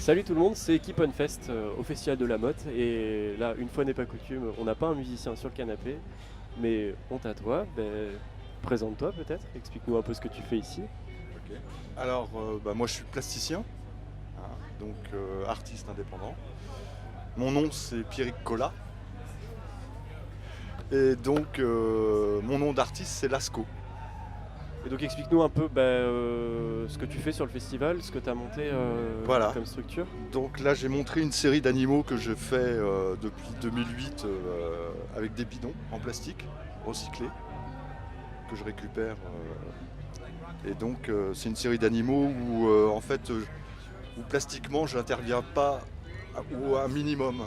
Salut tout le monde, c'est Keep On Fest au Festival de la Motte. Et là, une fois n'est pas coutume, on n'a pas un musicien sur le canapé, mais honte à toi. Présente-toi peut-être, explique-nous un peu ce que tu fais ici. Ok. Alors, moi je suis plasticien, hein, donc artiste indépendant. Mon nom c'est Pierrick Collat. Et donc mon nom d'artiste c'est Lasco. Et donc explique-nous un peu ce que tu fais sur le festival, ce que tu as monté Voilà. comme structure. Donc là j'ai montré une série d'animaux que je fais depuis 2008 avec des bidons en plastique recyclés que je récupère. Et donc c'est une série d'animaux où en fait où plastiquement je n'interviens pas ou à un minimum.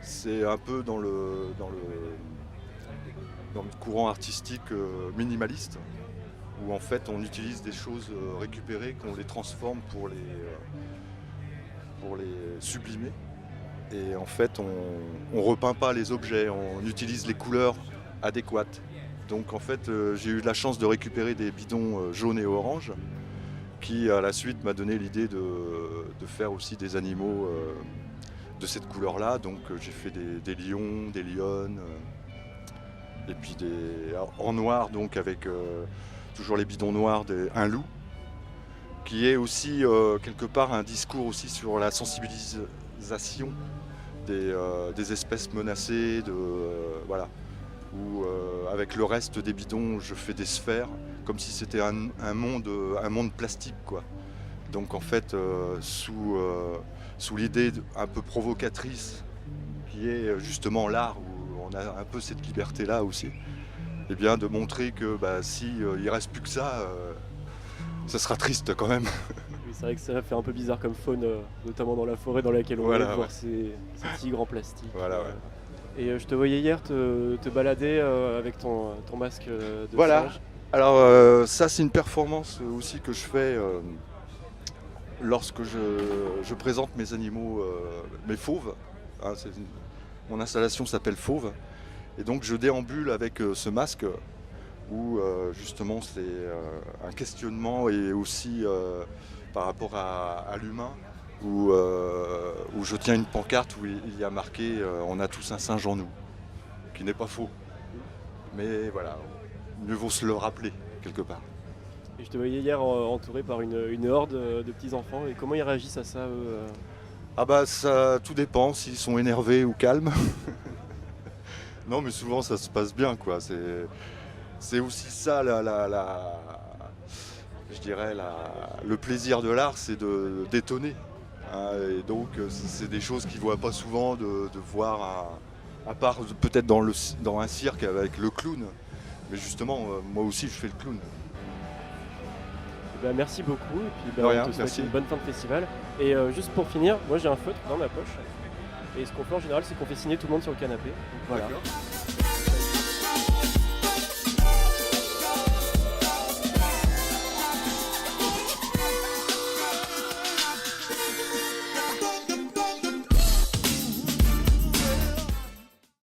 C'est un peu dans le courant artistique minimaliste, où en fait on utilise des choses récupérées, qu'on les transforme pour les sublimer. Et en fait on repeint pas les objets, on utilise les couleurs adéquates. Donc en fait j'ai eu la chance de récupérer des bidons jaunes et oranges, qui à la suite m'a donné l'idée de faire aussi des animaux de cette couleur-là. Donc j'ai fait des lions, des lionnes, et puis en noir, donc avec toujours les bidons noirs, un loup, qui est aussi quelque part un discours aussi sur la sensibilisation des espèces menacées, voilà. Où avec le reste des bidons, je fais des sphères, comme si c'était un monde plastique, quoi. Donc en fait, sous l'idée un peu provocatrice qui est justement l'art, où on a un peu cette liberté-là aussi, et bien de montrer que si il reste plus que ça sera triste quand même. Oui, c'est vrai que ça fait un peu bizarre comme faune, notamment dans la forêt dans laquelle on Voilà, est, de voir ouais. ces tigres en plastique. Voilà, ouais. Et je te voyais hier te balader avec ton masque de Voilà. singe. Alors ça c'est une performance aussi que je fais lorsque je présente mes animaux, mes fauves. Hein, mon installation s'appelle Fauve. Et donc je déambule avec ce masque où justement c'est un questionnement, et aussi par rapport à l'humain, où je tiens une pancarte où il y a marqué on a tous un singe en nous, qui n'est pas faux. Mais voilà, mieux vaut se le rappeler quelque part. Et je te voyais hier entouré par une horde de petits-enfants. Et comment ils réagissent à ça, eux Ah bah ça, tout dépend s'ils sont énervés ou calmes. Non mais souvent ça se passe bien, quoi. C'est aussi ça je dirais le plaisir de l'art, c'est de d'étonner. Hein. Et donc c'est des choses qu'ils ne voient pas souvent de voir, à part peut-être dans un cirque avec le clown. Mais justement, moi aussi je fais le clown. Merci beaucoup. Et puis De rien, on te souhaite merci. une bonne fin de festival. Et juste pour finir, moi j'ai un feutre dans ma poche. Et ce qu'on fait en général, c'est qu'on fait signer tout le monde sur le canapé. Donc, voilà. D'accord.